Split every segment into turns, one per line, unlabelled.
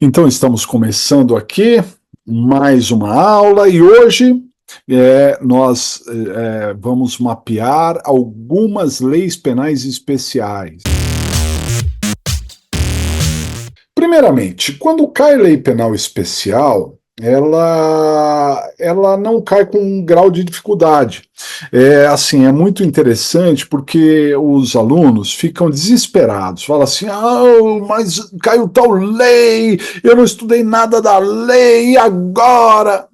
Então, estamos começando aqui mais uma aula e hoje nós vamos mapear algumas leis penais especiais. Primeiramente, quando cai lei penal especial, ela não cai com um grau de dificuldade. É muito interessante porque os alunos ficam desesperados, falam assim, mas caiu tal lei, eu não estudei nada da lei, e agora?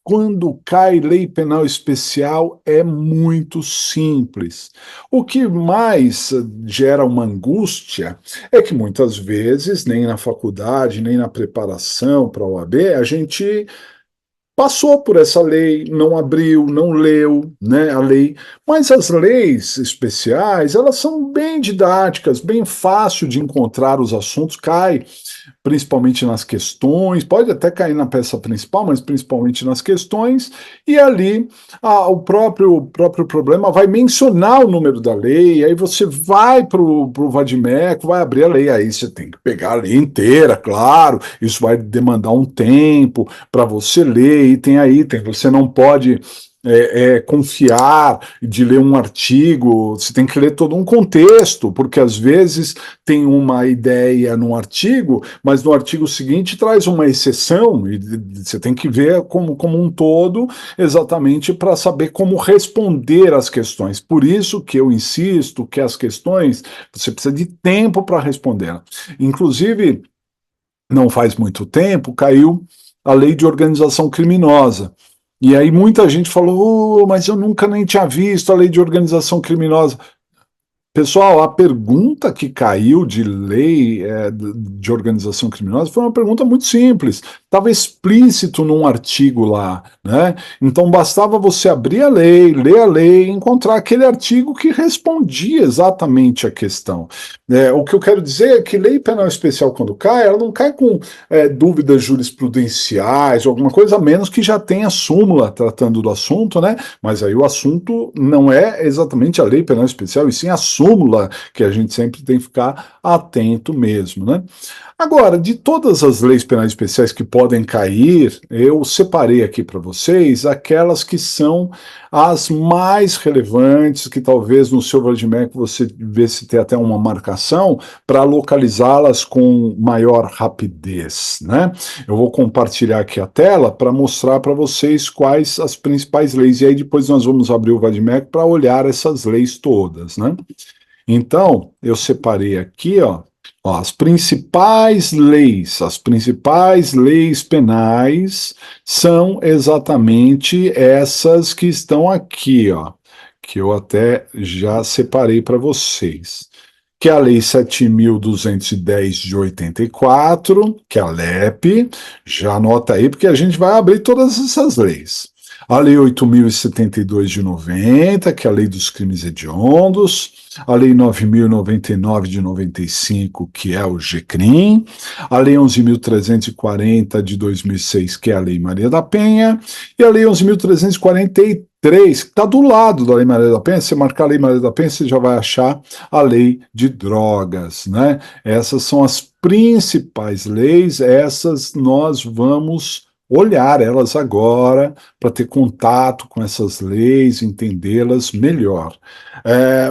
Quando cai lei penal especial é muito simples. O que mais gera uma angústia é que muitas vezes, nem na faculdade, nem na preparação para a OAB, a gente passou por essa lei, não abriu, não leu, né, a lei. Mas as leis especiais, elas são bem didáticas, bem fácil de encontrar os assuntos, cai principalmente nas questões, pode até cair na peça principal, mas principalmente nas questões, e ali o próprio problema vai mencionar o número da lei, aí você vai para o vadimeco, vai abrir a lei, aí você tem que pegar a lei inteira, claro, isso vai demandar um tempo para você ler, item, você não pode confiar de ler um artigo, você tem que ler todo um contexto, porque às vezes tem uma ideia no artigo, mas no artigo seguinte traz uma exceção, e você tem que ver como um todo, exatamente para saber como responder às questões. Por isso que eu insisto que as questões, você precisa de tempo para responder. Inclusive, não faz muito tempo, caiu a lei de organização criminosa. E aí muita gente falou, mas eu nunca nem tinha visto a lei de organização criminosa. Pessoal, a pergunta que caiu de lei de organização criminosa foi uma pergunta muito simples. Estava explícito num artigo lá, né? Então bastava você abrir a lei, ler a lei, e encontrar aquele artigo que respondia exatamente a questão. O que eu quero dizer é que lei penal especial, quando cai, ela não cai com dúvidas jurisprudenciais ou alguma coisa, a menos que já tenha súmula tratando do assunto, né? Mas aí o assunto não é exatamente a lei penal especial, e sim a súmula, que a gente sempre tem que ficar atento mesmo, né? Agora, de todas as leis penais especiais que podem cair, eu separei aqui para vocês aquelas que são as mais relevantes, que talvez no seu vadimeco você vê se tem até uma marcação para localizá-las com maior rapidez, né? Eu vou compartilhar aqui a tela para mostrar para vocês quais as principais leis, e aí depois nós vamos abrir o vadimeco para olhar essas leis todas, né? Então, eu separei aqui, as principais leis penais são exatamente essas que estão aqui, que eu até já separei para vocês. Que é a Lei 7.210 de 84, que é a LEP, já anota aí, porque a gente vai abrir todas essas leis. A Lei 8.072 de 90, que é a Lei dos Crimes Hediondos, a Lei 9.099 de 95, que é o GCRIM, a Lei 11.340 de 2006, que é a Lei Maria da Penha, e a Lei 11.343, que está do lado da Lei Maria da Penha. Se você marcar a Lei Maria da Penha, você já vai achar a Lei de Drogas, né? Essas são as principais leis, essas nós vamos olhar elas agora para ter contato com essas leis, entendê-las melhor.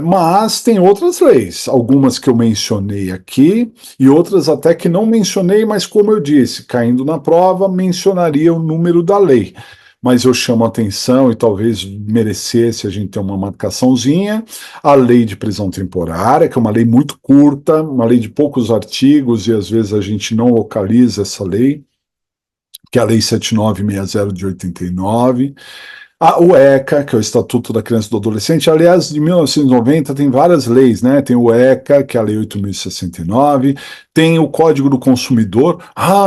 Mas tem outras leis, algumas que eu mencionei aqui e outras até que não mencionei, mas como eu disse, caindo na prova, mencionaria o número da lei. Mas eu chamo a atenção e talvez merecesse a gente ter uma marcaçãozinha, a lei de prisão temporária, que é uma lei muito curta, uma lei de poucos artigos e às vezes a gente não localiza essa lei, que é a Lei 7960 de 89, o ECA, que é o Estatuto da Criança e do Adolescente. Aliás, de 1990 tem várias leis, né? Tem o ECA, que é a Lei 8.069, tem o Código do Consumidor.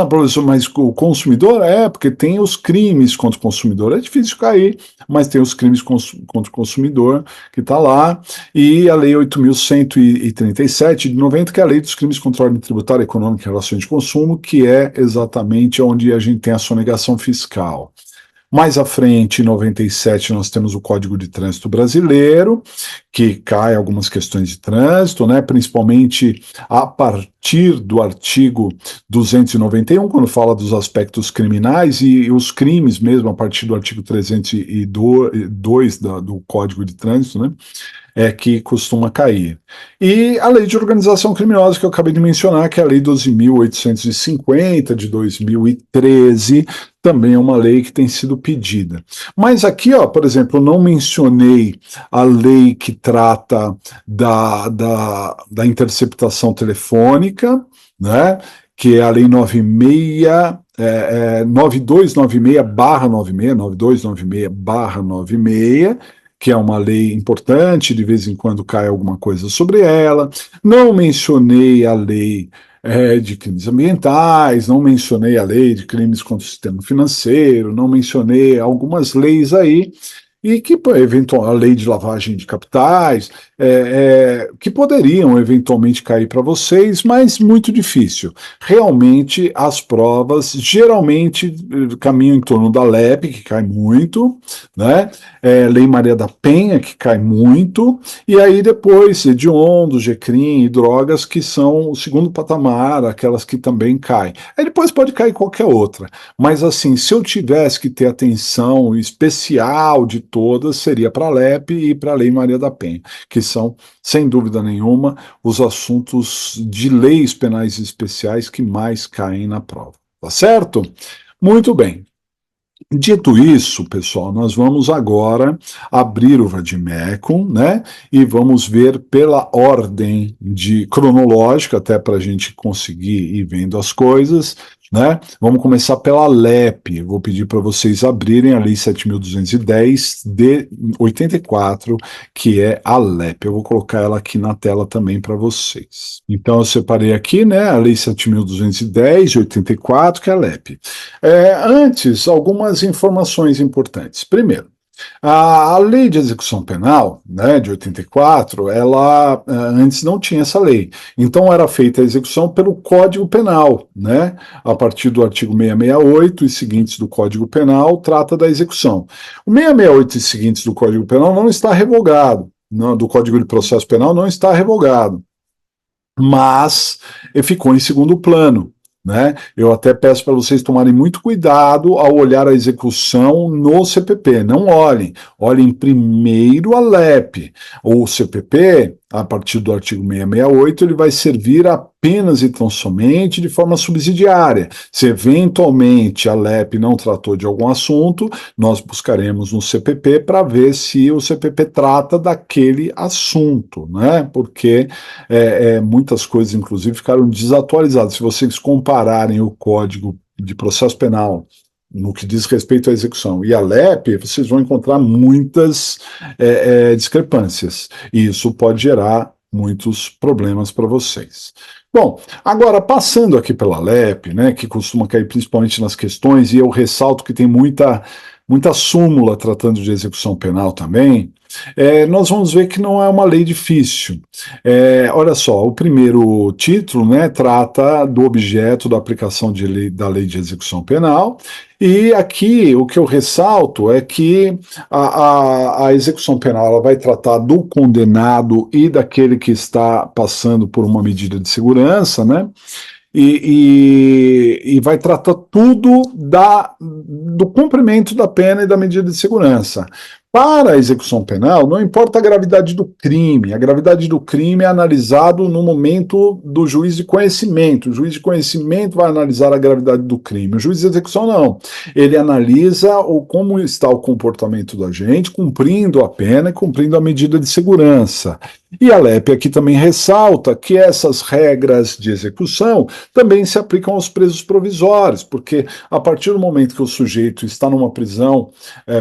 Professor, mas o consumidor porque tem os crimes contra o consumidor. É difícil cair, mas tem os crimes contra o consumidor, que está lá. E a Lei 8.137 de 90, que é a Lei dos Crimes contra a Ordem Tributária, Econômica e Relações de Consumo, que é exatamente onde a gente tem a sonegação fiscal. Mais à frente, em 97, nós temos o Código de Trânsito Brasileiro, que cai algumas questões de trânsito, né, principalmente a partir do artigo 291, quando fala dos aspectos criminais, e os crimes mesmo a partir do artigo 302 do Código de Trânsito, né, é que costuma cair. E a lei de organização criminosa que eu acabei de mencionar, que é a lei 12.850 de 2013, também é uma lei que tem sido pedida. Mas aqui, ó, por exemplo, eu não mencionei a lei que trata da interceptação telefônica, né, que é a lei 9296/96, 9296/96, que é uma lei importante, de vez em quando cai alguma coisa sobre ela. Não mencionei a lei de crimes ambientais, não mencionei a lei de crimes contra o sistema financeiro, não mencionei algumas leis aí, e que eventual, a lei de lavagem de capitais, que poderiam eventualmente cair para vocês, mas muito difícil. Realmente, as provas geralmente caminham em torno da LEP, que cai muito, né? Lei Maria da Penha, que cai muito, e aí depois hediondos, GCRIM e drogas, que são o segundo patamar, aquelas que também caem. Aí depois pode cair qualquer outra, mas assim, se eu tivesse que ter atenção especial de todas, seria para a LEP e para a Lei Maria da Penha, que são, sem dúvida nenhuma, os assuntos de leis penais especiais que mais caem na prova. Tá certo? Muito bem. Dito isso, pessoal, nós vamos agora abrir o Vademecum, né? E vamos ver pela ordem cronológica, até para a gente conseguir ir vendo as coisas, né? Vamos começar pela LEP. Vou pedir para vocês abrirem a Lei 7.210 de 84, que é a LEP. Eu vou colocar ela aqui na tela também para vocês. Então, eu separei aqui, né, a Lei 7.210 de 84, que é a LEP. Antes, algumas informações importantes. Primeiro, a lei de execução penal, né, de 84, ela antes não tinha essa lei. Então era feita a execução pelo Código Penal, né, a partir do artigo 668 e seguintes do Código Penal, trata da execução. O 668 e seguintes do Código Penal não está revogado, não, do Código de Processo Penal não está revogado, mas ficou em segundo plano. Né? Eu até peço para vocês tomarem muito cuidado ao olhar a execução no CPP. Não olhem primeiro a LEP. O CPP, a partir do artigo 668, ele vai servir apenas e tão somente de forma subsidiária. Se eventualmente a LEP não tratou de algum assunto, nós buscaremos no CPP para ver se o CPP trata daquele assunto, né? Porque muitas coisas, inclusive, ficaram desatualizadas. Se vocês compararem o Código de Processo Penal no que diz respeito à execução e a LEP, vocês vão encontrar muitas discrepâncias, e isso pode gerar muitos problemas para vocês. Bom, agora passando aqui pela LEP, né, que costuma cair principalmente nas questões, e eu ressalto que tem muita súmula tratando de execução penal também, nós vamos ver que não é uma lei difícil. Olha só, o primeiro título, né, trata do objeto da aplicação da lei de execução penal, e aqui o que eu ressalto é que a execução penal ela vai tratar do condenado e daquele que está passando por uma medida de segurança, né? E vai tratar tudo do cumprimento da pena e da medida de segurança. Para a execução penal, não importa a gravidade do crime é analisado no momento do juiz de conhecimento. O juiz de conhecimento vai analisar a gravidade do crime. O juiz de execução não. Ele analisa como está o comportamento do agente, cumprindo a pena e cumprindo a medida de segurança. E a LEP aqui também ressalta que essas regras de execução também se aplicam aos presos provisórios, porque a partir do momento que o sujeito está numa prisão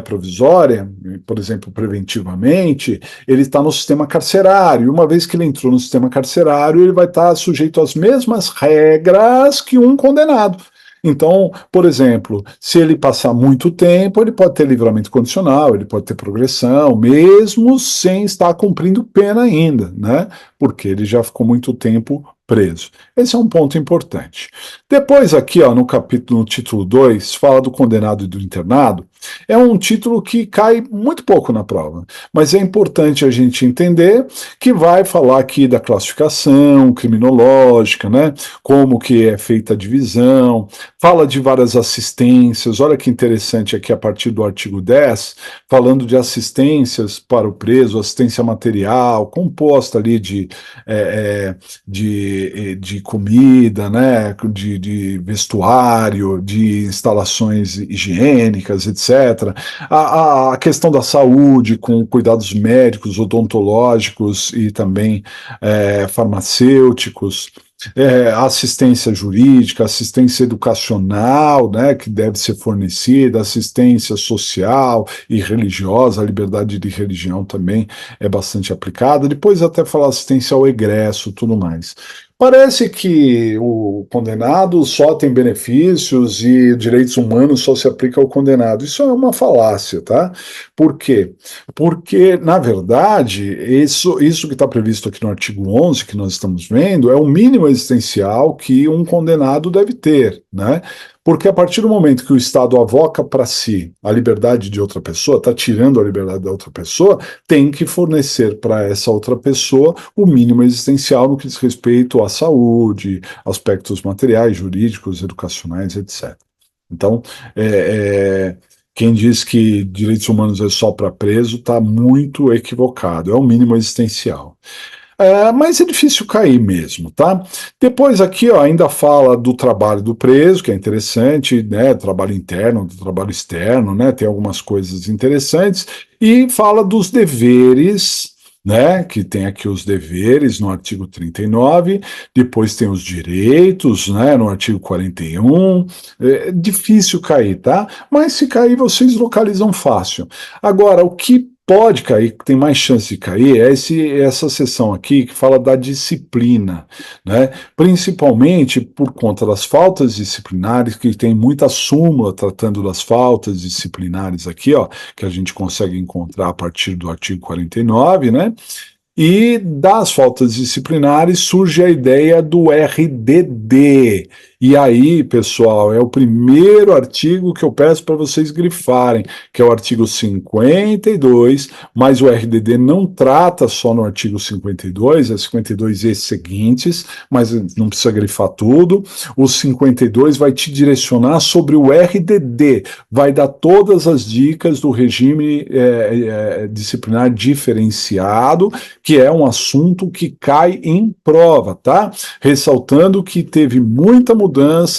provisória, por exemplo, preventivamente, ele está no sistema carcerário. E uma vez que ele entrou no sistema carcerário, ele vai estar sujeito às mesmas regras que um condenado. Então, por exemplo, se ele passar muito tempo, ele pode ter livramento condicional, ele pode ter progressão, mesmo sem estar cumprindo pena ainda, né? Porque ele já ficou muito tempo preso. Esse é um ponto importante. Depois aqui, ó, no capítulo, no título 2, fala do condenado e do internado. É um título que cai muito pouco na prova, mas é importante a gente entender que vai falar aqui da classificação criminológica, né? Como que é feita a divisão, fala de várias assistências. Olha que interessante aqui a partir do artigo 10, falando de assistências para o preso, assistência material, composta ali de comida, né, de vestuário, de instalações higiênicas, etc. A questão da saúde, com cuidados médicos, odontológicos e também farmacêuticos, assistência jurídica, assistência educacional, né, que deve ser fornecida, assistência social e religiosa, a liberdade de religião também é bastante aplicada. Depois até falar assistência ao egresso, tudo mais. Parece que o condenado só tem benefícios e direitos humanos só se aplica ao condenado. Isso é uma falácia, tá? Por quê? Porque, na verdade, isso que está previsto aqui no artigo 11, que nós estamos vendo, é o mínimo existencial que um condenado deve ter, né? Porque a partir do momento que o Estado avoca para si a liberdade de outra pessoa, está tirando a liberdade da outra pessoa, tem que fornecer para essa outra pessoa o mínimo existencial no que diz respeito à saúde, aspectos materiais, jurídicos, educacionais, etc. Então, quem diz que direitos humanos é só para preso está muito equivocado, é o mínimo existencial. Mas é difícil cair mesmo, tá? Depois aqui, ó, ainda fala do trabalho do preso, que é interessante, né? Trabalho interno, do trabalho externo, né? Tem algumas coisas interessantes, e fala dos deveres, né? Que tem aqui os deveres no artigo 39, depois tem os direitos, né? No artigo 41. É difícil cair, tá? Mas se cair, vocês localizam fácil. Agora, o que pode cair, tem mais chance de cair, é essa seção aqui que fala da disciplina, né? Principalmente por conta das faltas disciplinares, que tem muita súmula tratando das faltas disciplinares aqui, ó, que a gente consegue encontrar a partir do artigo 49, né? E das faltas disciplinares surge a ideia do RDD. E aí, pessoal, é o primeiro artigo que eu peço para vocês grifarem, que é o artigo 52, mas o RDD não trata só no artigo 52, é 52 e seguintes, mas não precisa grifar tudo. O 52 vai te direcionar sobre o RDD, vai dar todas as dicas do regime disciplinar diferenciado, que é um assunto que cai em prova, tá? Ressaltando que teve muita mudança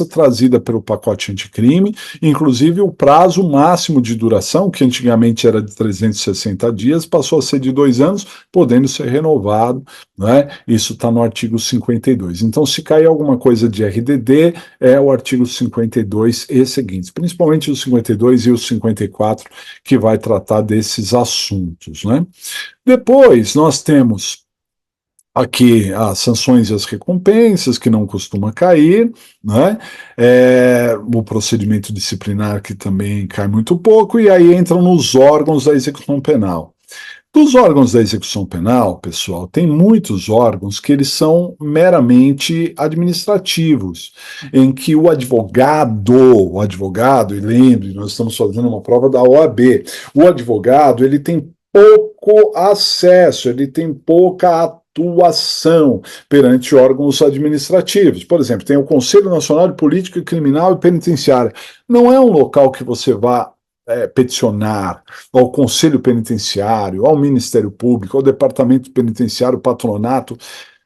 trazida pelo pacote anticrime, inclusive o prazo máximo de duração, que antigamente era de 360 dias, passou a ser de 2 anos, podendo ser renovado, né? Isso está no artigo 52. Então, se cair alguma coisa de RDD, é o artigo 52 e seguintes, principalmente o 52 e o 54, que vai tratar desses assuntos, né? Depois, nós temos aqui as sanções e as recompensas, que não costuma cair, né? O procedimento disciplinar, que também cai muito pouco, e aí entram nos órgãos da execução penal. Dos órgãos da execução penal, pessoal, tem muitos órgãos que eles são meramente administrativos, em que o advogado, e lembre, nós estamos fazendo uma prova da OAB, o advogado, ele tem pouco acesso, ele tem pouca atuação perante órgãos administrativos. Por exemplo, tem o Conselho Nacional de Política Criminal e Penitenciária. Não é um local que você vá peticionar ao Conselho Penitenciário, ao Ministério Público, ao Departamento Penitenciário, Patronato.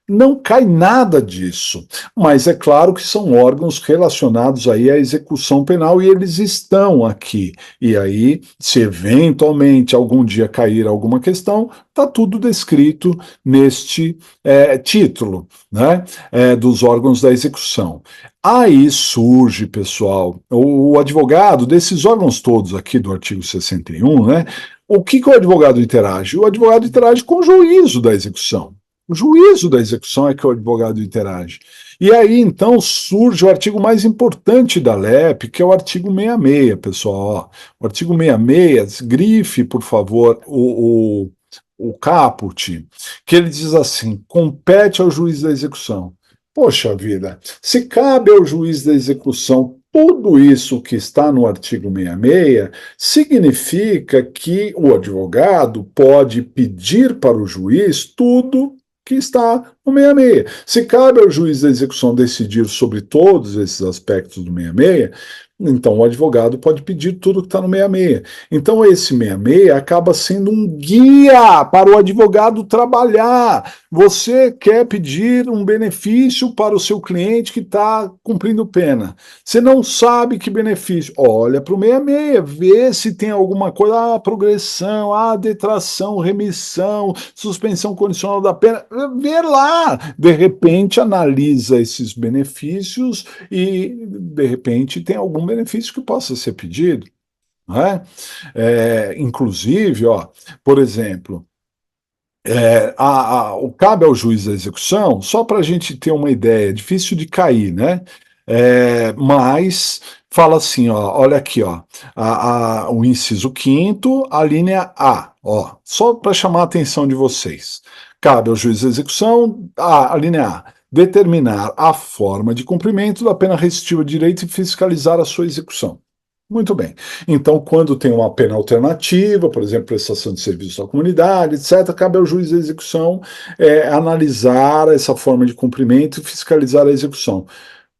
Não cai nada disso, mas é claro que são órgãos relacionados aí à execução penal e eles estão aqui. E aí, se eventualmente algum dia cair alguma questão, está tudo descrito neste título, né, dos órgãos da execução. Aí surge, pessoal, o advogado desses órgãos todos aqui do artigo 61, né? O que o advogado interage? O advogado interage com o juízo da execução. O juízo da execução é que o advogado interage. E aí, então, surge o artigo mais importante da LEP, que é o artigo 66, pessoal. Ó, o artigo 66, grife, por favor, o caput, que ele diz assim: compete ao juiz da execução. Poxa vida, se cabe ao juiz da execução tudo isso que está no artigo 66, significa que o advogado pode pedir para o juiz tudo que está no 66. Se cabe ao juiz da execução decidir sobre todos esses aspectos do 66, então o advogado pode pedir tudo que está no 66. Então esse 66 acaba sendo um guia para o advogado trabalhar. Você quer pedir um benefício para o seu cliente que está cumprindo pena. Você não sabe que benefício. Olha para o 66, vê se tem alguma coisa, progressão, detração, remissão, suspensão condicional da pena. Vê lá. De repente, analisa esses benefícios e, de repente, tem algum benefício que possa ser pedido. Não é? Inclusive, ó, por exemplo, cabe ao juiz da execução, só para a gente ter uma ideia, é difícil de cair, né? Mas fala assim, ó, olha aqui, ó, o inciso quinto, a linha A, ó, só para chamar a atenção de vocês. Cabe ao juiz da execução, a linha A, determinar a forma de cumprimento da pena restritiva de direito e fiscalizar a sua execução. Muito bem. Então, quando tem uma pena alternativa, por exemplo, prestação de serviço à comunidade, etc., cabe ao juiz da execução analisar essa forma de cumprimento e fiscalizar a execução.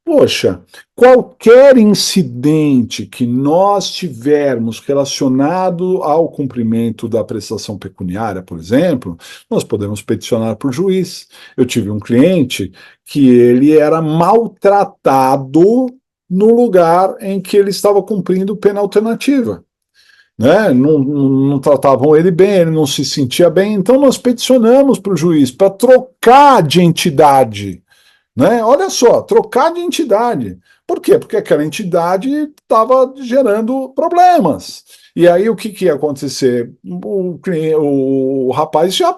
Poxa, qualquer incidente que nós tivermos relacionado ao cumprimento da prestação pecuniária, por exemplo, nós podemos peticionar para o juiz. Eu tive um cliente que ele era maltratado no lugar em que ele estava cumprindo pena alternativa. Né? Não tratavam ele bem, ele não se sentia bem, então nós peticionamos para o juiz para trocar de entidade. Né? Olha só, trocar de entidade. Por quê? Porque aquela entidade estava gerando problemas. E aí o que ia acontecer? O rapaz já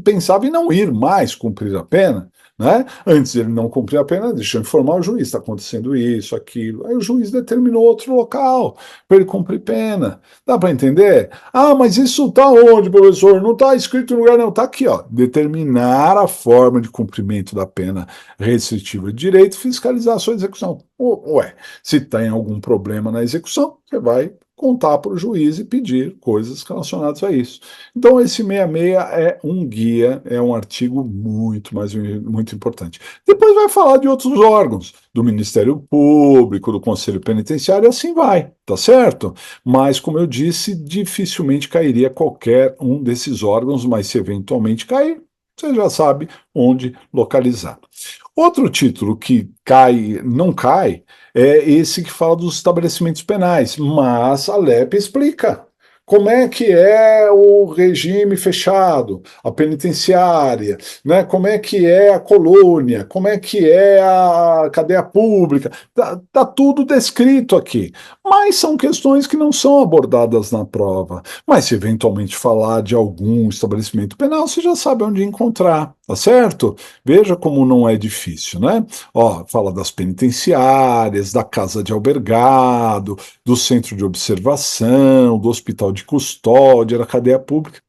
pensava em não ir mais cumprir a pena. Né? Antes ele não cumprir a pena, deixa eu informar o juiz, está acontecendo isso, aquilo. Aí o juiz determinou outro local para ele cumprir pena. Dá para entender? Mas isso está onde, professor? Não está escrito em lugar não. Está aqui, ó. Determinar a forma de cumprimento da pena restritiva de direito e fiscalizar a sua execução. Ué, se tem algum problema na execução, você vai contar para o juiz e pedir coisas relacionadas a isso. Então, esse 66 é um guia, é um artigo muito importante. Depois vai falar de outros órgãos, do Ministério Público, do Conselho Penitenciário, e assim vai, tá certo? Mas, como eu disse, dificilmente cairia qualquer um desses órgãos, mas se eventualmente cair, você já sabe onde localizar. Outro título que não cai, é esse que fala dos estabelecimentos penais, mas a LEP explica como é que é o regime fechado, a penitenciária, né? Como é que é a colônia, como é que é a cadeia pública, tá tudo descrito aqui. Mas são questões que não são abordadas na prova. Mas se eventualmente falar de algum estabelecimento penal, você já sabe onde encontrar, tá certo? Veja como não é difícil, né? Ó, fala das penitenciárias, da casa de albergado, do centro de observação, do hospital de custódia, da cadeia pública.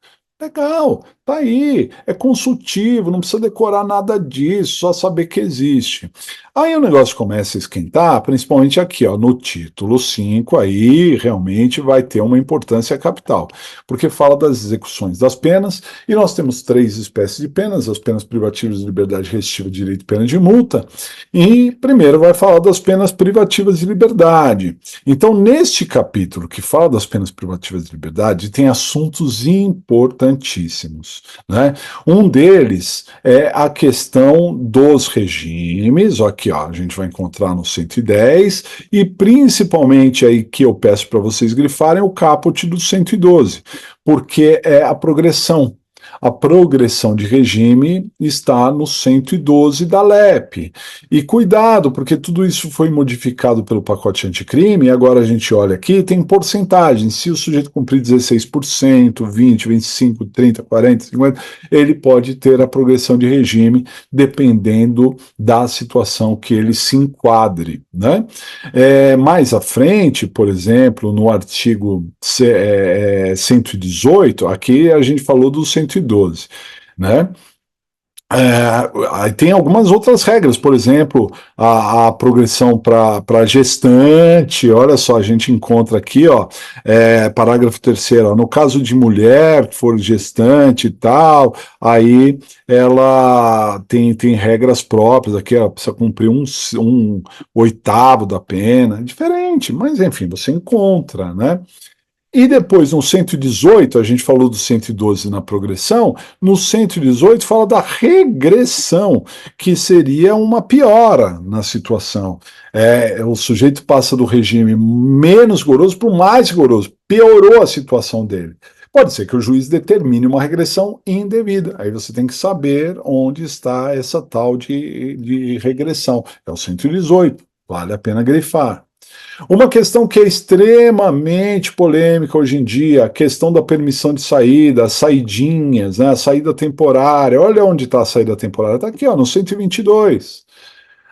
Legal, tá aí, é consultivo, não precisa decorar nada disso, só saber que existe. Aí o negócio começa a esquentar, principalmente aqui, ó, no título 5, aí realmente vai ter uma importância capital, porque fala das execuções das penas, e nós temos 3 espécies de penas, as penas privativas de liberdade restritiva de direito e pena de multa, e primeiro vai falar das penas privativas de liberdade. Então, neste capítulo que fala das penas privativas de liberdade, tem assuntos importantíssimos. Né? Um deles é a questão dos regimes, aqui ó, a gente vai encontrar no 110, e principalmente aí que eu peço para vocês grifarem o caput do 112, porque é a progressão. A progressão de regime está no 112 da LEP. E cuidado, porque tudo isso foi modificado pelo pacote anticrime, e agora a gente olha aqui, tem porcentagem. Se o sujeito cumprir 16%, 20%, 25%, 30%, 40%, 50%, ele pode ter a progressão de regime, dependendo da situação que ele se enquadre. Né? Mais à frente, por exemplo, no artigo 118, aqui a gente falou do 112, né? Aí tem algumas outras regras, por exemplo, a progressão para gestante, olha só, a gente encontra aqui, ó, parágrafo terceiro, ó, no caso de mulher que for gestante e tal, aí ela tem regras próprias aqui, ó, precisa cumprir um oitavo da pena, é diferente, mas enfim, você encontra, né? E depois, no 118, a gente falou do 112 na progressão, no 118 fala da regressão, que seria uma piora na situação. O sujeito passa do regime menos rigoroso para o mais rigoroso, piorou a situação dele. Pode ser que o juiz determine uma regressão indevida. Aí você tem que saber onde está essa tal de regressão. É o 118, vale a pena grifar. Uma questão que é extremamente polêmica hoje em dia, a questão da permissão de saída, as saidinhas, né, a saída temporária. Olha onde está a saída temporária, está aqui, ó, no 122.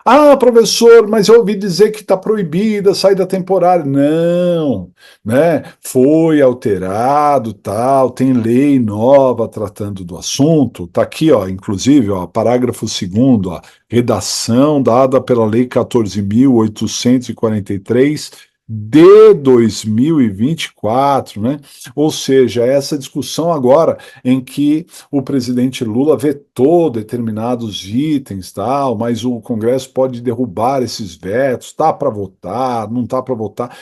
Ah, professor, mas eu ouvi dizer que está proibida a saída temporária. Não, né? Foi alterado, tal, tem lei nova tratando do assunto. Está aqui, ó, inclusive, ó, parágrafo segundo, ó, redação dada pela Lei 14.843 de 2024, né? Ou seja, essa discussão agora em que o presidente Lula vetou determinados itens, tal, mas o Congresso pode derrubar esses vetos, tá para votar, não tá para votar.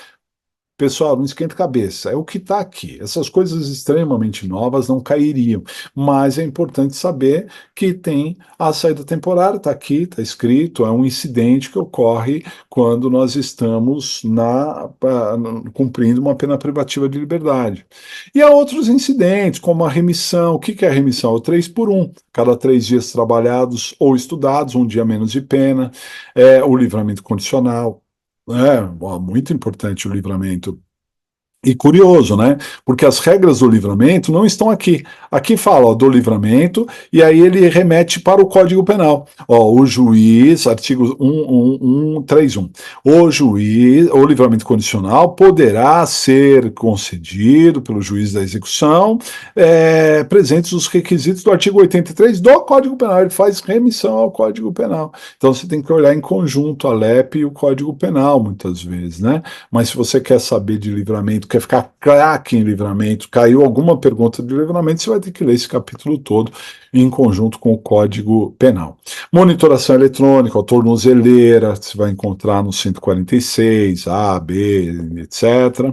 Pessoal, não esquenta a cabeça, é o que está aqui. Essas coisas extremamente novas não cairiam, mas é importante saber que tem a saída temporária, está aqui, está escrito, é um incidente que ocorre quando nós estamos cumprindo uma pena privativa de liberdade. E há outros incidentes, como a remissão. O que é a remissão? É o 3 por 1, cada 3 dias trabalhados ou estudados, um dia menos de pena, o livramento condicional. Muito importante o livramento. E curioso, né? Porque as regras do livramento não estão aqui. Aqui fala, ó, do livramento, e aí ele remete para o Código Penal. Ó, o juiz, artigo 131. O juiz, o livramento condicional poderá ser concedido pelo juiz da execução, presentes os requisitos do artigo 83 do Código Penal. Ele faz remissão ao Código Penal. Então você tem que olhar em conjunto a LEP e o Código Penal, muitas vezes, né? Mas se você quer saber de livramento, quer ficar craque em livramento, caiu alguma pergunta de livramento, você vai ter que ler esse capítulo todo em conjunto com o Código Penal. Monitoração eletrônica, a tornozeleira, você vai encontrar no 146, A, B, etc.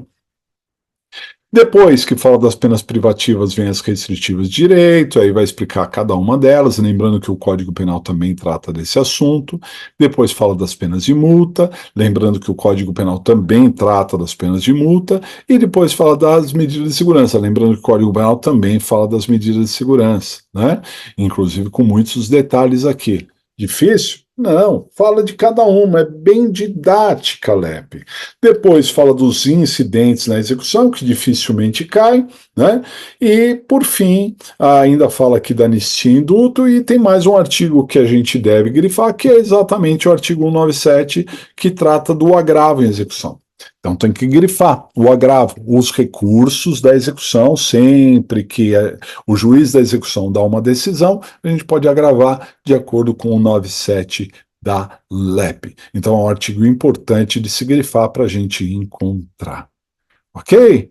Depois que fala das penas privativas, vem as restritivas de direito, aí vai explicar cada uma delas, lembrando que o Código Penal também trata desse assunto. Depois fala das penas de multa, lembrando que o Código Penal também trata das penas de multa. E depois fala das medidas de segurança, lembrando que o Código Penal também fala das medidas de segurança, né? Inclusive com muitos detalhes aqui. Difícil? Não, fala de cada uma, é bem didática, Lepe. Depois fala dos incidentes na execução, que dificilmente caem, né? E, por fim, ainda fala aqui da anistia e indulto, e tem mais um artigo que a gente deve grifar, que é exatamente o artigo 197, que trata do agravo em execução. Então tem que grifar o agravo, os recursos da execução, sempre que o juiz da execução dá uma decisão, a gente pode agravar de acordo com o 97 da LEP. Então é um artigo importante de se grifar para a gente encontrar. Ok?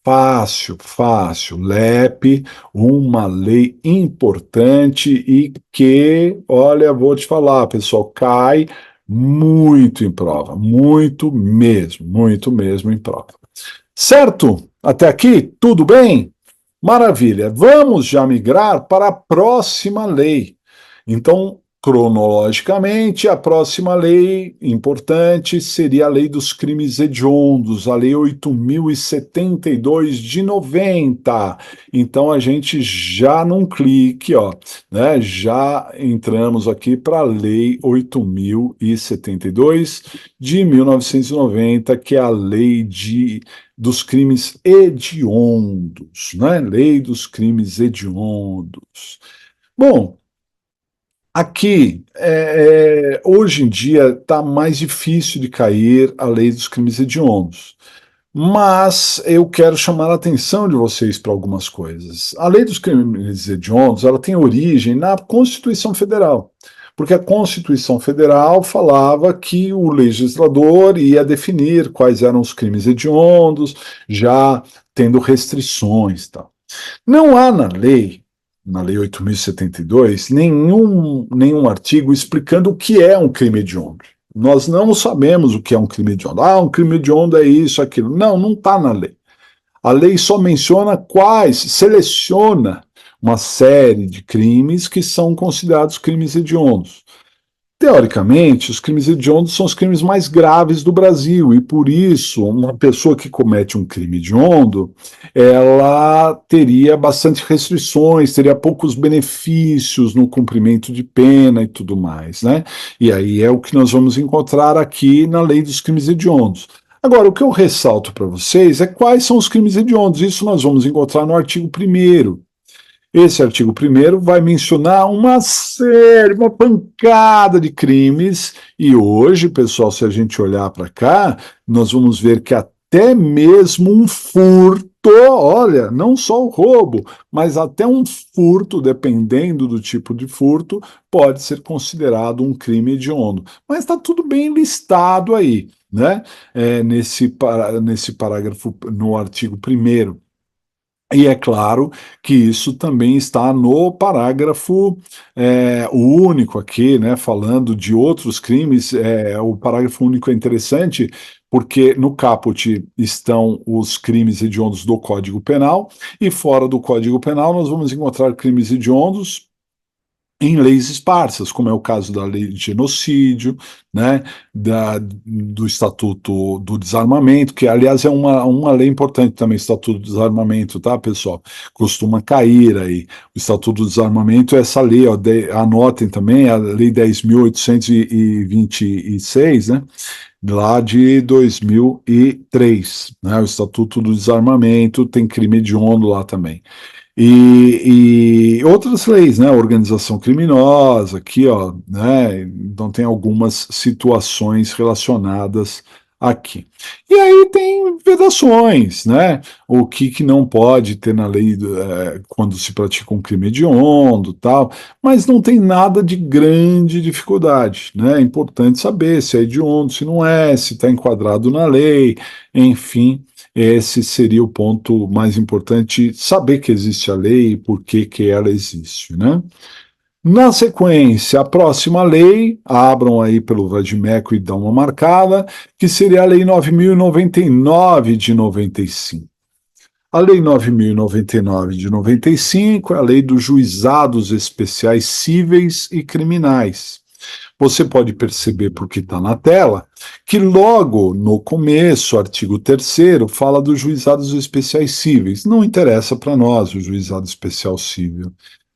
Fácil, fácil. LEP, uma lei importante e que, olha, vou te falar, pessoal, cai muito em prova, muito mesmo em prova. Certo? Até aqui, tudo bem? Maravilha. Vamos já migrar para a próxima lei. Então, cronologicamente, a próxima lei importante seria a Lei dos Crimes Hediondos, a Lei 8.072 de 90. Então, a gente já num clique, ó, né, já entramos aqui para a Lei 8.072 de 1990, que é a lei dos crimes hediondos, né? Lei dos crimes hediondos. Bom, aqui, hoje em dia, está mais difícil de cair a lei dos crimes hediondos. Mas eu quero chamar a atenção de vocês para algumas coisas. A lei dos crimes hediondos, ela tem origem na Constituição Federal, porque a Constituição Federal falava que o legislador ia definir quais eram os crimes hediondos, já tendo restrições, tal. Não há na lei 8.072, nenhum artigo explicando o que é um crime hediondo. Nós não sabemos o que é um crime hediondo. Ah, um crime hediondo é isso, aquilo. Não, não está na lei. A lei só menciona seleciona uma série de crimes que são considerados crimes hediondos. Teoricamente, os crimes hediondos são os crimes mais graves do Brasil, e por isso, uma pessoa que comete um crime hediondo, ela teria bastante restrições, teria poucos benefícios no cumprimento de pena e tudo mais, né? E aí é o que nós vamos encontrar aqui na lei dos crimes hediondos. Agora, o que eu ressalto para vocês é quais são os crimes hediondos. Isso nós vamos encontrar no artigo 1º. Esse artigo 1º vai mencionar uma série, uma pancada de crimes, e hoje, pessoal, se a gente olhar para cá, nós vamos ver que até mesmo um furto, olha, não só o roubo, mas até um furto, dependendo do tipo de furto, pode ser considerado um crime hediondo. Mas está tudo bem listado aí, né? Nesse parágrafo, no artigo 1º. E é claro que isso também está no parágrafo único aqui, né, falando de outros crimes. O parágrafo único é interessante porque no caput estão os crimes hediondos do Código Penal, e fora do Código Penal nós vamos encontrar crimes hediondos em leis esparsas, como é o caso da lei de genocídio, né, do Estatuto do Desarmamento, que aliás é uma lei importante também, Estatuto do Desarmamento, tá, pessoal? Costuma cair aí. O Estatuto do Desarmamento é essa lei, ó, anotem também, a Lei 10.826, né, lá de 2003, né, o Estatuto do Desarmamento tem crime hediondo lá também. E outras leis, né? Organização criminosa, aqui, ó, né? Então tem algumas situações relacionadas aqui. E aí tem vedações, né? O que não pode ter na lei quando se pratica um crime hediondo, tal, mas não tem nada de grande dificuldade, né? É importante saber se é hediondo, se não é, se está enquadrado na lei, enfim. Esse seria o ponto mais importante, saber que existe a lei e por que ela existe, né? Na sequência, a próxima lei, abram aí pelo Vadimeco e dão uma marcada, que seria a Lei 9.099 de 95. A Lei 9.099 de 95 é a Lei dos Juizados Especiais Cíveis e Criminais. Você pode perceber, porque está na tela, que logo no começo, o artigo 3º, fala dos juizados especiais cíveis. Não interessa para nós o juizado especial cível.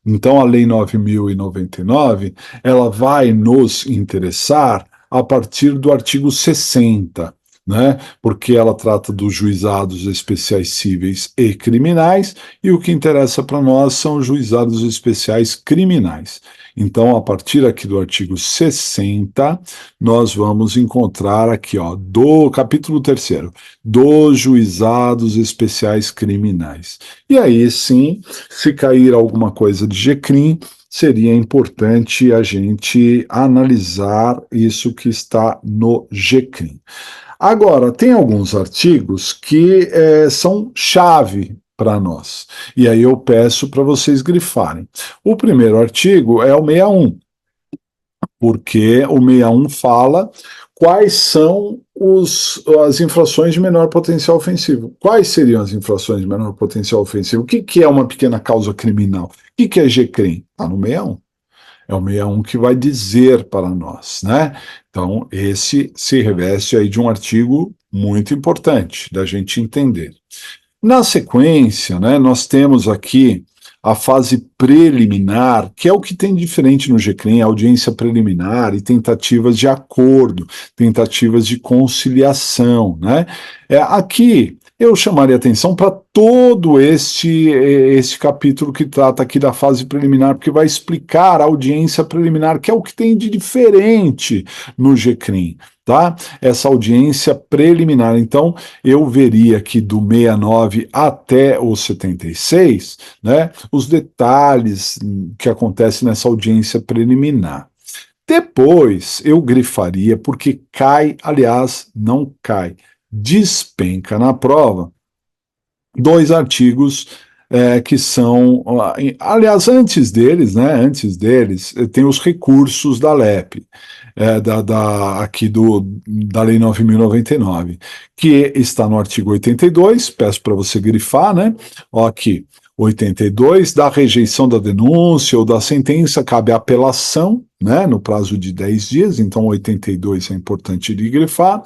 Então, a Lei 9.099, ela vai nos interessar a partir do artigo 60, né? Porque ela trata dos juizados especiais cíveis e criminais, e o que interessa para nós são os juizados especiais criminais. Então, a partir aqui do artigo 60, nós vamos encontrar aqui, ó, do capítulo 3º, dos juizados especiais criminais. E aí, sim, se cair alguma coisa de GCRIM, seria importante a gente analisar isso que está no GCRIM. Agora, tem alguns artigos que são chave para nós. E aí eu peço para vocês grifarem. O primeiro artigo é o 61, porque o 61 fala quais são as infrações de menor potencial ofensivo. Quais seriam as infrações de menor potencial ofensivo? O que é uma pequena causa criminal? O que é GCRIM? Está no 61. É o 61 que vai dizer para nós, né? Então, esse se reveste aí de um artigo muito importante da gente entender. Na sequência, né, nós temos aqui a fase preliminar, que é o que tem diferente no GCRIM, audiência preliminar e tentativas de acordo, tentativas de conciliação, né? Aqui eu chamaria atenção para todo este capítulo que trata aqui da fase preliminar, porque vai explicar a audiência preliminar, que é o que tem de diferente no GCRIM. tá? Essa audiência preliminar. Então, eu veria aqui do 69 até o 76, né, os detalhes que acontecem nessa audiência preliminar. Depois, eu grifaria, porque cai, aliás, não cai, despenca na prova, dois artigos que são, aliás, antes deles, tem os recursos da LEP, aqui da Lei 9.099, que está no artigo 82, peço para você grifar, né? Ó, aqui, 82, da rejeição da denúncia ou da sentença, cabe apelação, né, no prazo de 10 dias, então 82 é importante de grifar,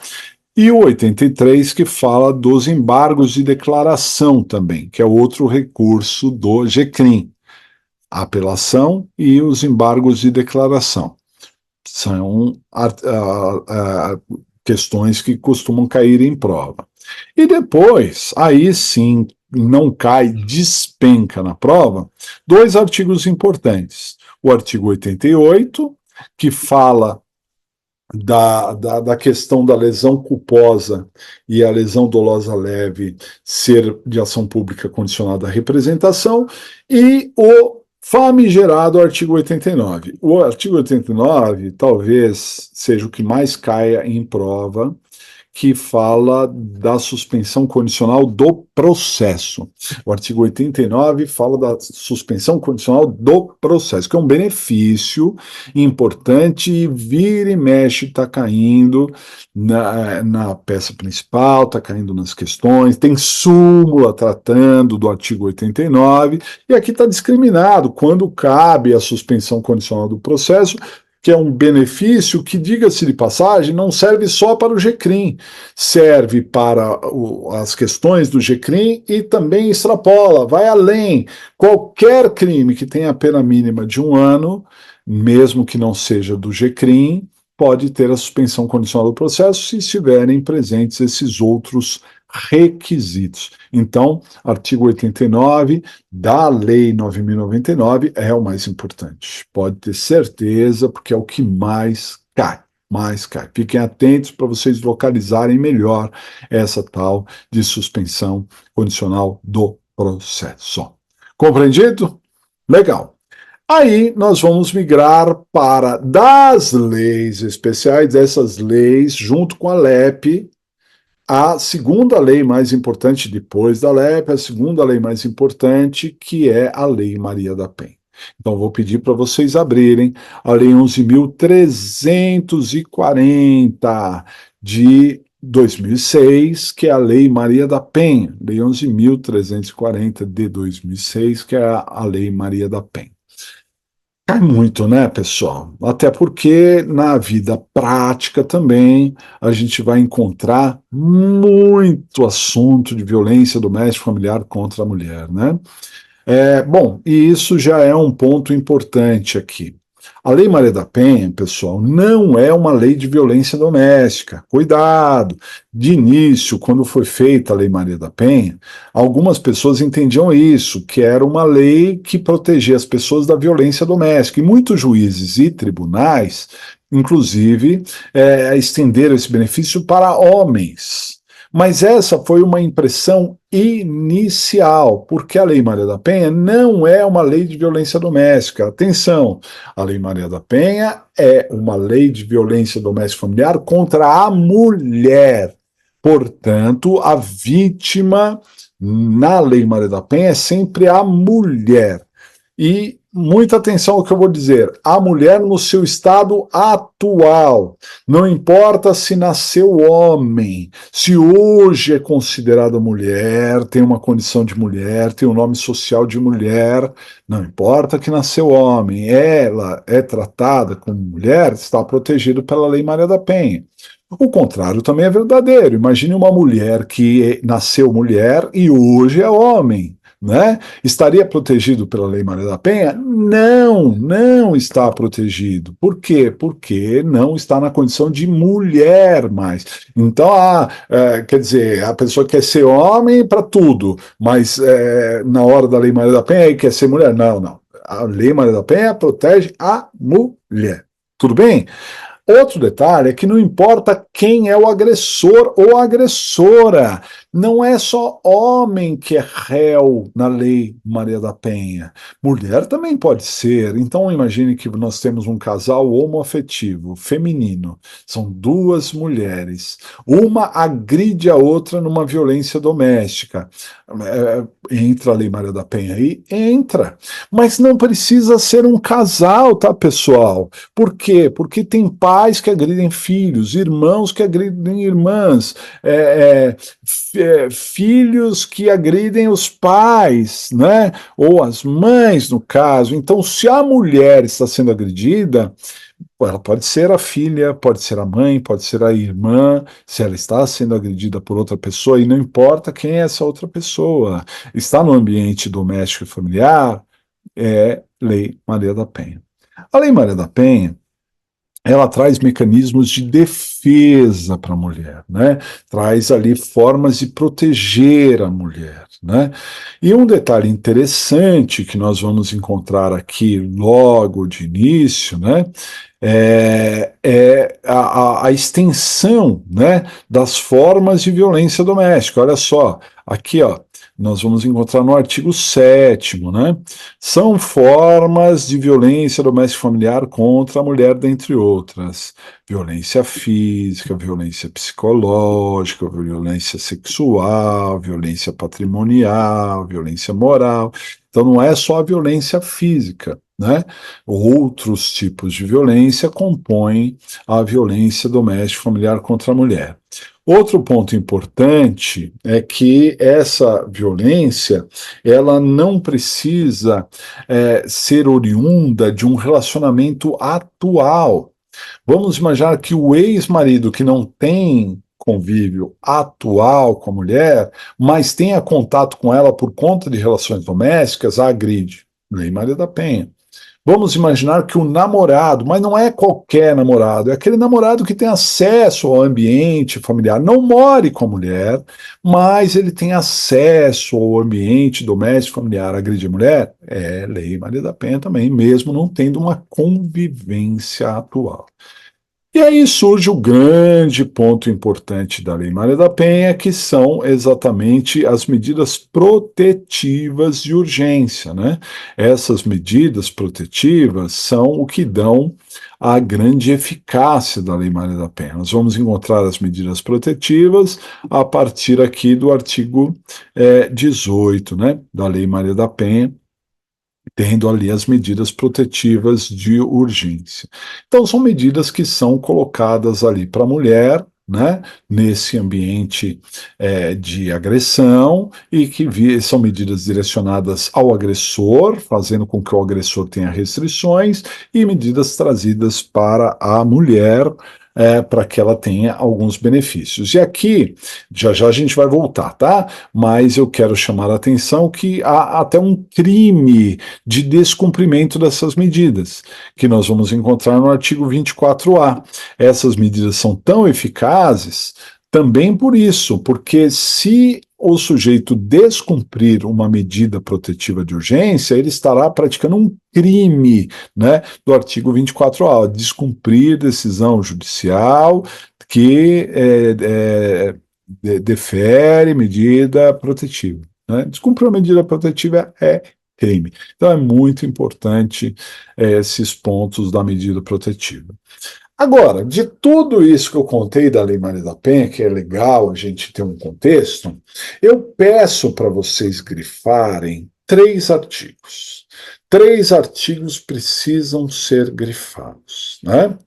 e o 83, que fala dos embargos de declaração também, que é outro recurso do GCRIM, a apelação e os embargos de declaração. São questões que costumam cair em prova. E depois, aí sim, não cai, despenca na prova, dois artigos importantes. O artigo 88, que fala da questão da lesão culposa e a lesão dolosa leve ser de ação pública condicionada à representação, e o famigerado artigo 89. O artigo 89 talvez seja o que mais caia em prova, que fala da suspensão condicional do processo. O artigo 89 fala da suspensão condicional do processo, que é um benefício importante e vira e mexe está caindo na peça principal, está caindo nas questões, tem súmula tratando do artigo 89, e aqui está discriminado quando cabe a suspensão condicional do processo, que é um benefício que, diga-se de passagem, não serve só para o GCRIM, serve para as questões do GCRIM e também extrapola, vai além. Qualquer crime que tenha a pena mínima de 1 ano, mesmo que não seja do GCRIM, pode ter a suspensão condicional do processo se estiverem presentes esses outros requisitos. Então, artigo 89 da Lei 9.099 é o mais importante. Pode ter certeza, porque é o que mais cai. Mais cai. Fiquem atentos para vocês localizarem melhor essa tal de suspensão condicional do processo. Compreendido? Legal. Aí nós vamos migrar para das leis especiais, dessas leis, junto com a LEP, a segunda lei mais importante depois da LEP, a segunda lei mais importante, que é a Lei Maria da Penha. Então, vou pedir para vocês abrirem a Lei 11.340 de 2006, que é a Lei Maria da Penha. Lei 11.340 de 2006, que é a Lei Maria da Penha. Cai muito, né, pessoal? Até porque na vida prática também a gente vai encontrar muito assunto de violência doméstica familiar contra a mulher, né? Bom, e isso já é um ponto importante aqui. A Lei Maria da Penha, pessoal, não é uma lei de violência doméstica. Cuidado! De início, quando foi feita a Lei Maria da Penha, algumas pessoas entendiam isso, que era uma lei que protegia as pessoas da violência doméstica. E muitos juízes e tribunais, inclusive, estenderam esse benefício para homens. Mas essa foi uma impressão inicial, porque a Lei Maria da Penha não é uma lei de violência doméstica. Atenção, a Lei Maria da Penha é uma lei de violência doméstica familiar contra a mulher. Portanto, a vítima na Lei Maria da Penha é sempre a mulher. E muita atenção ao que eu vou dizer, a mulher no seu estado atual, não importa se nasceu homem, se hoje é considerada mulher, tem uma condição de mulher, tem um nome social de mulher, não importa que nasceu homem, ela é tratada como mulher, está protegida pela Lei Maria da Penha. O contrário também é verdadeiro, imagine uma mulher que nasceu mulher e hoje é homem. Né? Estaria protegido pela Lei Maria da Penha? Não, não está protegido. Por quê? Porque não está na condição de mulher mais. Então, quer dizer, a pessoa quer ser homem para tudo, mas na hora da Lei Maria da Penha quer ser mulher? Não, não. A Lei Maria da Penha protege a mulher. Tudo bem? Outro detalhe é que não importa quem é o agressor ou a agressora, não é só homem que é réu na Lei Maria da Penha. Mulher também pode ser. Então imagine que nós temos um casal homoafetivo, feminino. São duas mulheres. Uma agride a outra numa violência doméstica. Entra a Lei Maria da Penha aí? Entra. Mas não precisa ser um casal, tá, pessoal? Por quê? Porque tem pais que agridem filhos, irmãos que agridem irmãs, filhos que agridem os pais, né? Ou as mães, no caso. Então, se a mulher está sendo agredida, ela pode ser a filha, pode ser a mãe, pode ser a irmã, se ela está sendo agredida por outra pessoa, e não importa quem é essa outra pessoa, está no ambiente doméstico e familiar, é Lei Maria da Penha. A Lei Maria da Penha, ela traz mecanismos de defesa para a mulher, né? Traz ali formas de proteger a mulher, né? E um detalhe interessante que nós vamos encontrar aqui logo de início, né? A extensão, né, das formas de violência doméstica. Olha só, aqui, ó, nós vamos encontrar no artigo 7º, né? São formas de violência doméstica familiar contra a mulher, dentre outras. Violência física, violência psicológica, violência sexual, violência patrimonial, violência moral. Então não é só a violência física, né? Outros tipos de violência compõem a violência doméstica familiar contra a mulher. Outro ponto importante é que essa violência, ela não precisa ser oriunda de um relacionamento atual. Vamos imaginar que o ex-marido que não tem convívio atual com a mulher, mas tenha contato com ela por conta de relações domésticas, a agride. Lei Maria da Penha. Vamos imaginar que o namorado, mas não é qualquer namorado, é aquele namorado que tem acesso ao ambiente familiar, não more com a mulher, mas ele tem acesso ao ambiente doméstico familiar, agride a mulher, é Lei Maria da Penha também, mesmo não tendo uma convivência atual. E aí surge o grande ponto importante da Lei Maria da Penha, que são exatamente as medidas protetivas de urgência, né? Essas medidas protetivas são o que dão a grande eficácia da Lei Maria da Penha. Nós vamos encontrar as medidas protetivas a partir aqui do artigo 18, né, da Lei Maria da Penha, tendo ali as medidas protetivas de urgência. Então, são medidas que são colocadas ali para a mulher, né, nesse ambiente de agressão, e que são medidas direcionadas ao agressor, fazendo com que o agressor tenha restrições, e medidas trazidas para a mulher, para que ela tenha alguns benefícios. E aqui, já já a gente vai voltar, tá? Mas eu quero chamar a atenção que há até um crime de descumprimento dessas medidas, que nós vamos encontrar no artigo 24A. Essas medidas são tão eficazes também por isso, porque se o sujeito descumprir uma medida protetiva de urgência, ele estará praticando um crime, né, do artigo 24A, descumprir decisão judicial que defere medida protetiva. Né? Descumprir uma medida protetiva é crime. Então é muito importante esses pontos da medida protetiva. Agora, de tudo isso que eu contei da Lei Maria da Penha, que é legal a gente ter um contexto, eu peço para vocês grifarem 3 artigos. 3 artigos precisam ser grifados, né?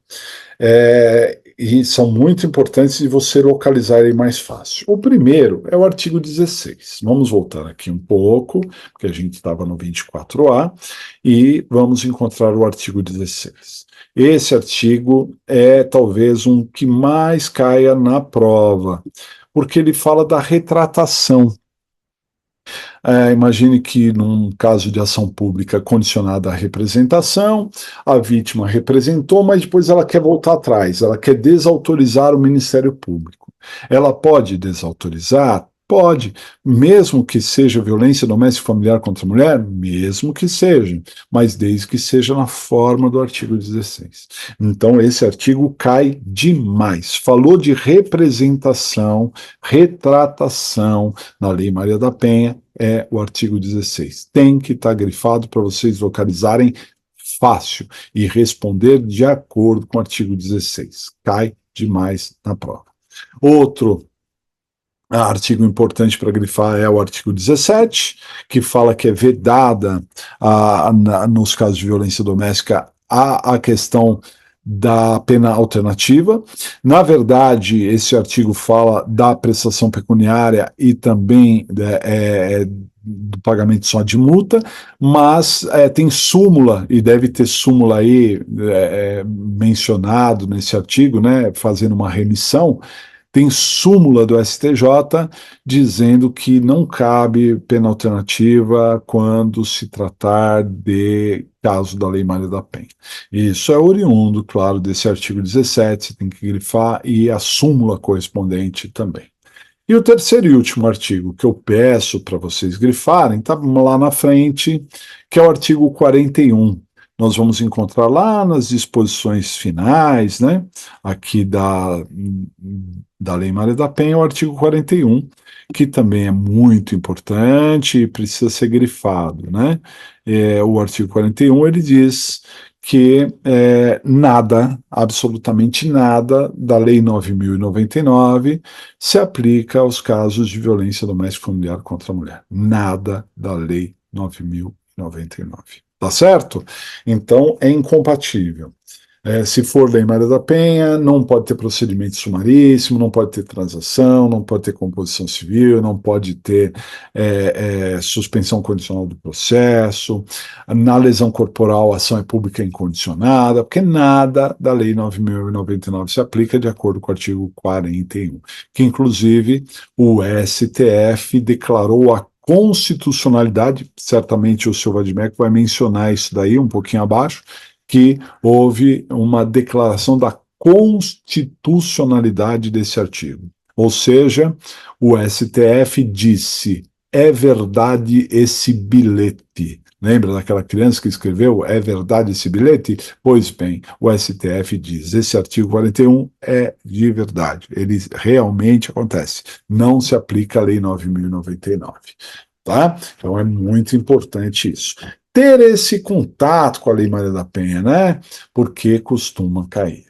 E são muito importantes de você localizar ele mais fácil. O primeiro é o artigo 16. Vamos voltar aqui um pouco, porque a gente estava no 24A, e vamos encontrar o artigo 16. Esse artigo é talvez um que mais caia na prova, porque ele fala da retratação. Imagine que num caso de ação pública condicionada à representação, a vítima representou, mas depois ela quer voltar atrás, ela quer desautorizar o Ministério Público. Ela pode desautorizar? Pode, mesmo que seja violência doméstica e familiar contra a mulher, mesmo que seja, mas desde que seja na forma do artigo 16. Então, esse artigo cai demais. Falou de representação, retratação na Lei Maria da Penha, é o artigo 16. Tem que estar grifado para vocês localizarem fácil e responder de acordo com o artigo 16. Cai demais na prova. Outro artigo importante para grifar é o artigo 17, que fala que é vedada, nos casos de violência doméstica, a questão da pena alternativa. Na verdade, esse artigo fala da prestação pecuniária e também do pagamento só de multa, mas tem súmula, e deve ter súmula aí mencionado nesse artigo, né, fazendo uma remissão. Tem súmula do STJ dizendo que não cabe pena alternativa quando se tratar de caso da Lei Maria da Penha. Isso é oriundo, claro, desse artigo 17, você tem que grifar, e a súmula correspondente também. E o terceiro e último artigo que eu peço para vocês grifarem, está lá na frente, que é o artigo 41. Nós vamos encontrar lá nas disposições finais, né, aqui da Lei Maria da Penha, o artigo 41, que também é muito importante e precisa ser grifado, né? O artigo 41, ele diz que nada, absolutamente nada, da Lei 9.099 se aplica aos casos de violência doméstica e familiar contra a mulher. Nada da Lei 9.099. Tá certo? Então, é incompatível. Se for Lei Maria da Penha, não pode ter procedimento sumaríssimo, não pode ter transação, não pode ter composição civil, não pode ter suspensão condicional do processo, na lesão corporal a ação é pública incondicionada, porque nada da Lei 9.099 se aplica de acordo com o artigo 41, que inclusive o STF declarou a constitucionalidade, certamente o seu Vadimeco vai mencionar isso daí um pouquinho abaixo, que houve uma declaração da constitucionalidade desse artigo. Ou seja, o STF disse: é verdade esse bilhete. Lembra daquela criança que escreveu: é verdade esse bilhete? Pois bem, o STF diz: esse artigo 41 é de verdade, ele realmente acontece, não se aplica a Lei 9.099. Tá? Então é muito importante isso. Ter esse contato com a Lei Maria da Penha, né? Porque costuma cair.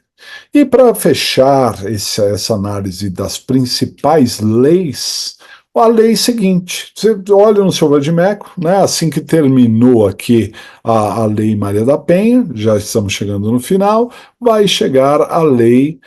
E para fechar essa análise das principais leis, a lei seguinte, você olha no seu vadimeco, né, assim que terminou aqui a Lei Maria da Penha, já estamos chegando no final, vai chegar a lei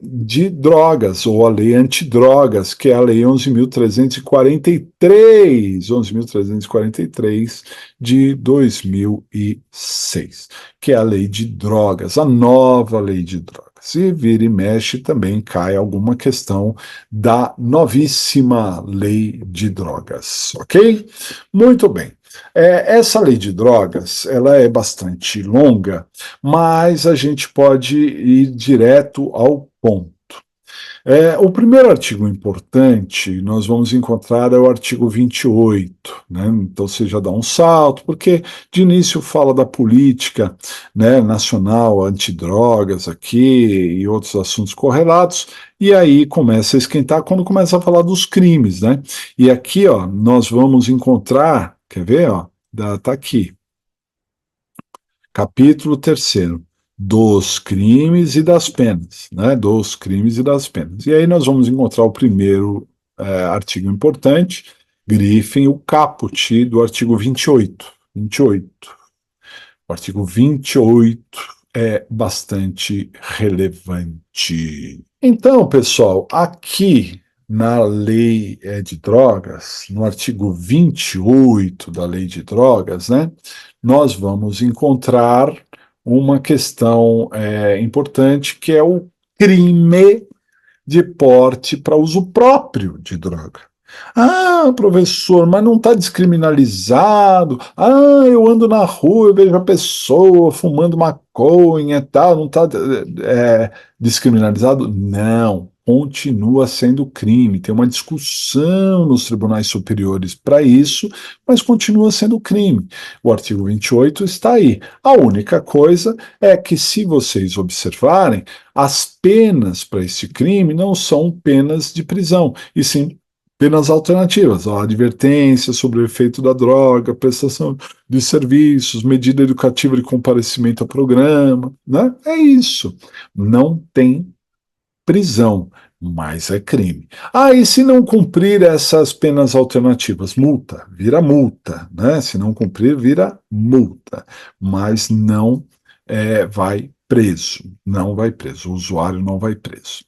de drogas, ou a lei antidrogas, que é a lei 11.343 de 2006, que é a lei de drogas, a nova lei de drogas. Se vira e mexe, também cai alguma questão da novíssima lei de drogas, ok? Muito bem. Essa lei de drogas, ela é bastante longa, mas a gente pode ir direto ao ponto. O primeiro artigo importante nós vamos encontrar é o artigo 28, né? Então você já dá um salto, porque de início fala da política, né, nacional antidrogas aqui e outros assuntos correlatos, e aí começa a esquentar quando começa a falar dos crimes, né? E aqui, ó, nós vamos encontrar, quer ver, ó, tá aqui, capítulo 3º, dos crimes e das penas, né? Dos crimes e das penas. E aí nós vamos encontrar o primeiro artigo importante, grifem o caput do artigo 28. 28. O artigo 28 é bastante relevante. Então, pessoal, aqui na lei de drogas, no artigo 28 da lei de drogas, né, nós vamos encontrar uma questão importante, que é o crime de porte para uso próprio de droga. Ah, professor, mas não está descriminalizado. Ah, eu ando na rua, eu vejo a pessoa fumando maconha e tal, não está descriminalizado? Não, continua sendo crime. Tem uma discussão nos tribunais superiores para isso, mas continua sendo crime. O artigo 28 está aí. A única coisa é que, se vocês observarem, as penas para esse crime não são penas de prisão, e sim penas alternativas, ó, advertência sobre o efeito da droga, prestação de serviços, medida educativa de comparecimento a programa, né? É isso. Não tem prisão, mas é crime. Ah, e se não cumprir essas penas alternativas? Multa, vira multa, né? Se não cumprir, vira multa, mas não vai preso, não vai preso, o usuário não vai preso.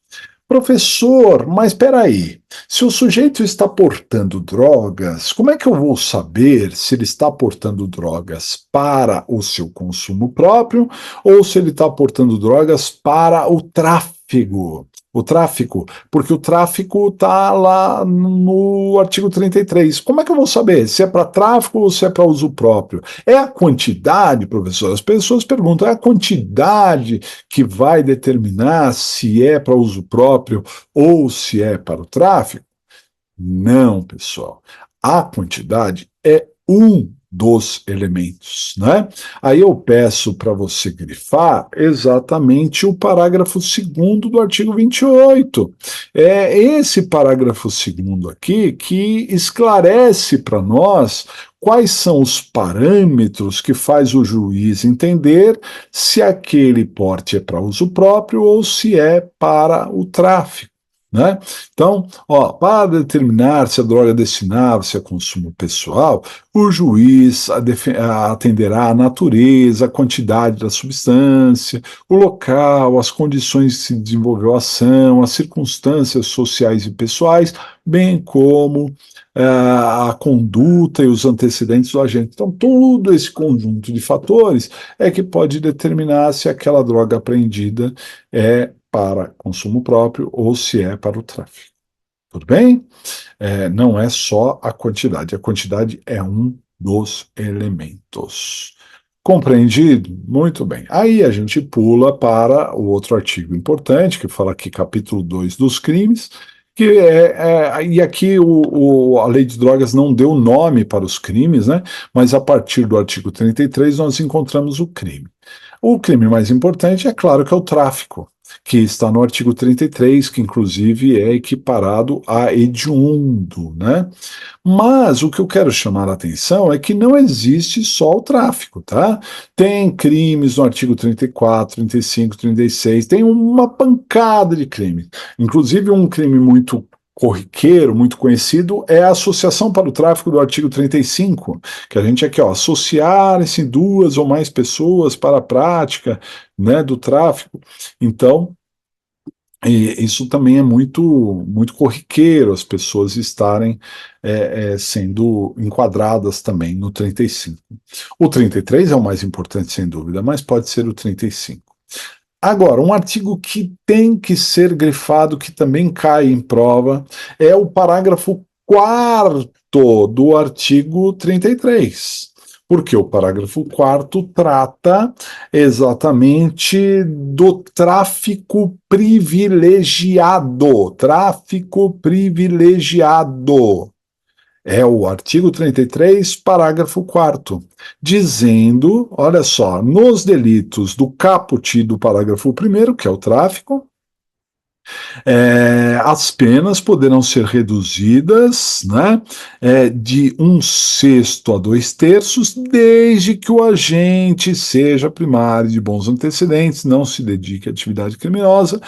Professor, mas espera aí. Se o sujeito está portando drogas, como é que eu vou saber se ele está portando drogas para o seu consumo próprio ou se ele está portando drogas para o tráfego? O tráfico, porque o tráfico está lá no artigo 33. Como é que eu vou saber se é para tráfico ou se é para uso próprio? É a quantidade, professor? As pessoas perguntam, é a quantidade que vai determinar se é para uso próprio ou se é para o tráfico? Não, pessoal. A quantidade é um dos elementos, né? Aí eu peço para você grifar exatamente o parágrafo segundo do artigo 28. É esse parágrafo segundo aqui que esclarece para nós quais são os parâmetros que faz o juiz entender se aquele porte é para uso próprio ou se é para o tráfico. Né? Então, ó, para determinar se a droga é destinável-se a consumo pessoal, o juiz atenderá à natureza, a quantidade da substância, o local, as condições que se desenvolveu a ação, as circunstâncias sociais e pessoais, bem como a conduta e os antecedentes do agente. Então, todo esse conjunto de fatores é que pode determinar se aquela droga apreendida é para consumo próprio ou se é para o tráfico. Tudo bem? Não é só a quantidade é um dos elementos. Compreendido? Muito bem. Aí a gente pula para o outro artigo importante, que fala aqui, capítulo 2 dos crimes, e aqui a lei de drogas não deu nome para os crimes, né? Mas a partir do artigo 33 nós encontramos o crime. O crime mais importante é claro que é o tráfico, que está no artigo 33, que inclusive é equiparado a hediondo, né? Mas o que eu quero chamar a atenção é que não existe só o tráfico, tá? Tem crimes no artigo 34, 35, 36, tem uma pancada de crimes. Inclusive um crime muito corriqueiro, muito conhecido, é a associação para o tráfico do artigo 35, que a gente aqui, ó, associar-se duas ou mais pessoas para a prática, né, do tráfico. Então, e isso também é muito corriqueiro, as pessoas estarem sendo enquadradas também no 35. O 33 é o mais importante, sem dúvida, mas pode ser o 35. Agora, um artigo que tem que ser grifado, que também cai em prova, é o parágrafo 4º do artigo 33. Porque o parágrafo 4º trata exatamente do tráfico privilegiado. Tráfico privilegiado. É o artigo 33, parágrafo 4º, dizendo, olha só, nos delitos do caput do parágrafo 1º, que é o tráfico, as penas poderão ser reduzidas, né, de 1/6 a 2/3, desde que o agente seja primário de bons antecedentes, não se dedique à atividade criminosa,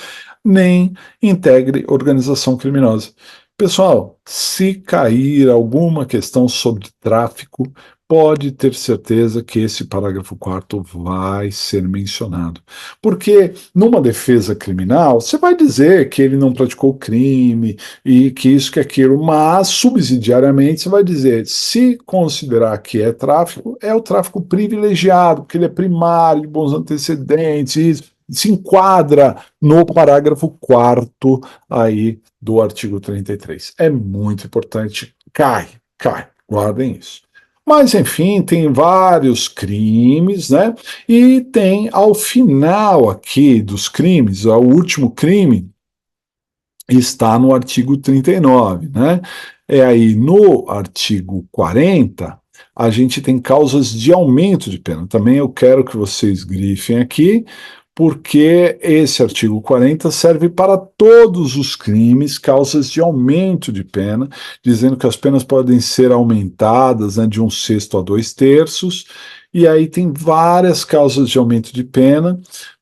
nem integre organização criminosa. Pessoal, se cair alguma questão sobre tráfico, pode ter certeza que esse parágrafo 4º vai ser mencionado. Porque numa defesa criminal, você vai dizer que ele não praticou crime e que isso, que aquilo, mas subsidiariamente você vai dizer, se considerar que é o tráfico privilegiado, porque ele é primário, de bons antecedentes, isso. se enquadra no parágrafo 4º aí do artigo 33. É muito importante, cai, guardem isso. Mas, enfim, tem vários crimes, né? E tem ao final aqui dos crimes, o último crime está no artigo 39, né? É aí no artigo 40, a gente tem causas de aumento de pena. Também eu quero que vocês grifem aqui, porque esse artigo 40 serve para todos os crimes, causas de aumento de pena, dizendo que as penas podem ser aumentadas, né, de 1/6 a 2/3, e aí tem várias causas de aumento de pena.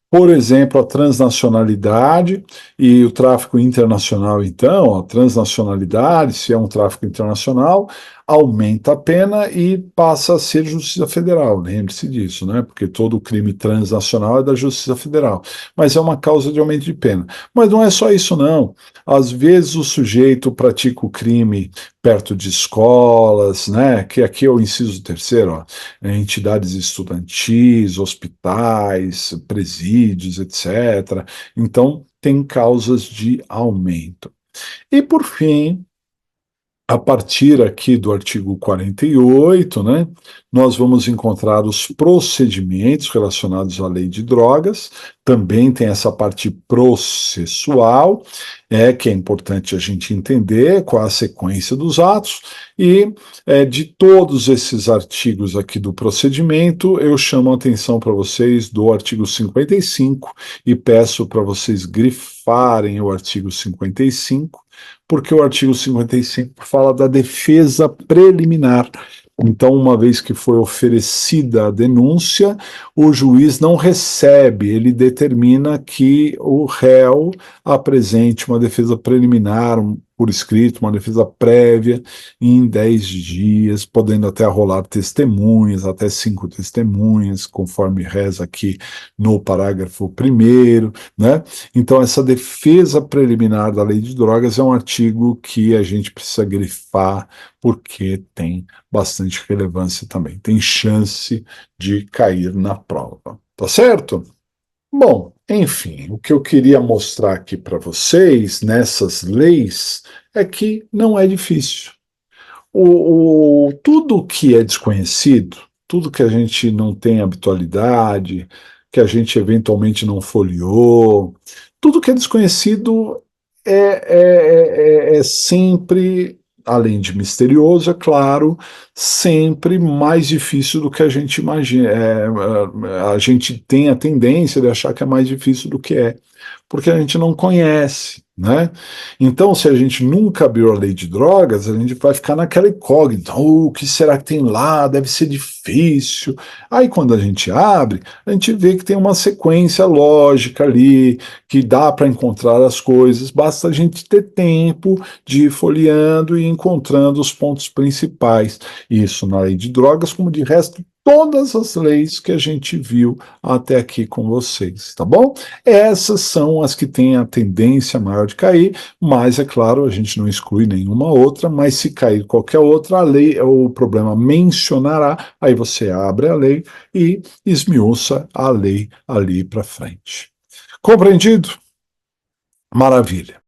Por exemplo, a transnacionalidade e o tráfico internacional, então, a transnacionalidade, se é um tráfico internacional, aumenta a pena e passa a ser Justiça Federal. Lembre-se disso, né? Porque todo crime transnacional é da Justiça Federal. Mas é uma causa de aumento de pena. Mas não é só isso, não. Às vezes o sujeito pratica o crime perto de escolas, né? Que aqui é o inciso terceiro, ó, entidades estudantis, hospitais, presídios, etc. Então, tem causas de aumento. E, por fim, a partir aqui do artigo 48, né, nós vamos encontrar os procedimentos relacionados à lei de drogas, também tem essa parte processual, que é importante a gente entender qual a sequência dos atos, e de todos esses artigos aqui do procedimento, eu chamo a atenção para vocês do artigo 55 e peço para vocês grifarem o artigo 55, porque o artigo 55 fala da defesa preliminar. Então, uma vez que foi oferecida a denúncia, o juiz não recebe, ele determina que o réu apresente uma defesa preliminar, por escrito, uma defesa prévia, em 10 dias, podendo até arrolar testemunhas, até 5 testemunhas, conforme reza aqui no parágrafo 1º, né? Então, essa defesa preliminar da lei de drogas é um artigo que a gente precisa grifar, porque tem bastante relevância também, tem chance de cair na prova, tá certo? Bom, enfim, o que eu queria mostrar aqui para vocês nessas leis é que não é difícil. Tudo que é desconhecido, tudo que a gente não tem habitualidade, que a gente eventualmente não folheou, tudo que é desconhecido é sempre, além de misterioso, é claro, sempre mais difícil do que a gente imagina. A gente tem a tendência de achar que é mais difícil do que é, porque a gente não conhece, né? Então, se a gente nunca abriu a lei de drogas, a gente vai ficar naquela incógnita, o que será que tem lá? Deve ser difícil. Aí, quando a gente abre, a gente vê que tem uma sequência lógica ali, que dá para encontrar as coisas, basta a gente ter tempo de ir folheando e encontrando os pontos principais. Isso na lei de drogas, como de resto, todas as leis que a gente viu até aqui com vocês, tá bom? Essas são as que têm a tendência maior de cair, mas é claro, a gente não exclui nenhuma outra, mas se cair qualquer outra, a lei, o problema mencionará, aí você abre a lei e esmiuça a lei ali para frente. Compreendido? Maravilha.